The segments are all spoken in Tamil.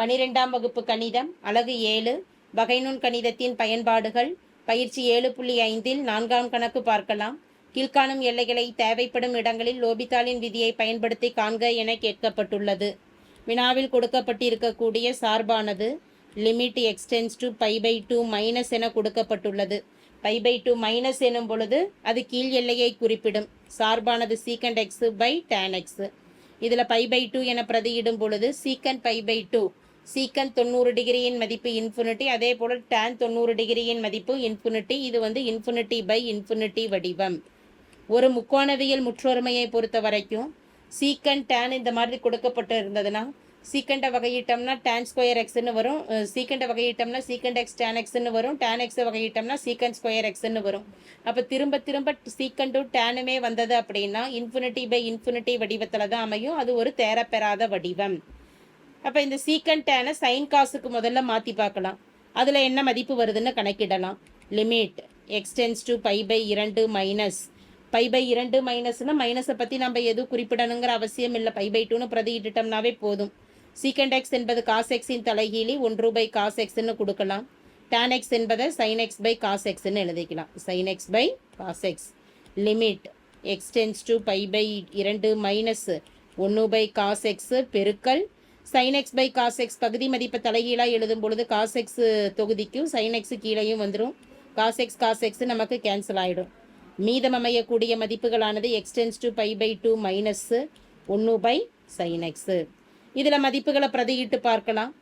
12ஆம் வகுப்பு கணிதம் அலகு 7 வகைநுண் கணிதத்தின் பயன்பாடுகள் பயிற்சி 7.5 4ஆம் கணக்கு பார்க்கலாம். கீழ்காணும் எல்லைகளை தேவைப்படும் இடங்களில் லோபித்தாலின் விதியை பயன்படுத்தி காண்க என கேட்கப்பட்டுள்ளது. வினாவில் கொடுக்கப்பட்டிருக்கக்கூடிய சார்பானது லிமிட் எக்ஸ்டென்ஸ் டு π/2 மைனஸ் என கொடுக்கப்பட்டுள்ளது. π/2 மைனஸ் எனும் பொழுது அது கீழ் எல்லையை குறிப்பிடும். சார்பானது secant x by tan x. இதில் π/2 என பிரதியிடும் பொழுது சீக்கண்ட் π/2 சீக்கண்ட் 90 டிகிரியின் மதிப்பு இன்ஃபினிட்டி, அதே போல் டேன் 90 டிகிரியின் மதிப்பு இன்ஃபினிட்டி. இது இன்ஃபினிட்டி பை இன்ஃபினிட்டி வடிவம். ஒரு முக்கோணவியல் முற்றொருமையை பொறுத்த வரைக்கும் சீக்கண்ட் டேன் இந்த மாதிரி கொடுக்கப்பட்டு இருந்ததுன்னா சீக்கண்டை வகையிட்டோம்னா டேன் ஸ்கொயர் எக்ஸ்ன்னு வரும், சீக்கண்டை வகையிட்டோம்னா சீக்கண்ட் எக்ஸ் டேன் எக்ஸ்ன்னு வரும், டேன் எக்ஸை வகையிட்டோம்னா சீக்கண்ட் ஸ்கொயர் எக்ஸ்ன்னு வரும். அப்போ திரும்ப திரும்ப சீக்கண்டும் டேனுமே வந்தது அப்படின்னா இன்ஃபினிட்டி பை இன்ஃபினிட்டி வடிவத்தில் தான் அமையும். அது ஒரு தேரப்பெறாத வடிவம். அப்போ இந்த சீக்கண்ட் டேனை சைன் காசுக்கு முதல்ல மாற்றி பார்க்கலாம். அதில் என்ன மதிப்பு வருதுன்னு கணக்கிடலாம். லிமிட் எக்ஸ்டென்ஸ் டு π/2 மைனஸ் π/2 மைனஸ்னா மைனஸை பற்றி நம்ம எதுவும் குறிப்பிடணுங்கிற அவசியம் இல்லை. π/2ன்னு பிரதியிட்டுட்டோம்னாவே போதும். சீக்கண்ட் எக்ஸ் என்பது காஸ் எக்ஸின் தலைகீழி 1 காஸ் எக்ஸ்ன்னு கொடுக்கலாம். டேன் எக்ஸ் என்பதை சைன் எக்ஸ் பை காஸ் எக்ஸ்ன்னு எழுதிக்கலாம். Sin x by cos x. Limit x tends to π/2 minus 1 cos x பெருக்கல் sin x by cos x. பகுதி மதிப்பை தலைகீழாக எழுதும் பொழுது காஸ் எக்ஸ் தொகுதிக்கும் சைன் எக்ஸ் கீழையும் வந்துடும். காஸ் எக்ஸ் நமக்கு கேன்சல் ஆகிடும். மீதம் அமையக்கூடிய மதிப்புகளானது x tends to π/2 minus 1 sin x. இதில் மதிப்புகளை பிரதியிட்டு பார்க்கலாம்.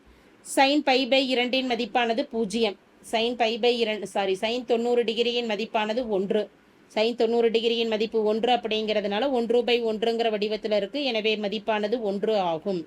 சைன் π/2 மதிப்பானது 0. சைன் 90 டிகிரியின் மதிப்பானது 1. சைன் 90 டிகிரியின் மதிப்பு 1 அப்படிங்கிறதுனால 1/1ங்கிற வடிவத்தில் இருக்குது. எனவே மதிப்பானது 1 ஆகும்.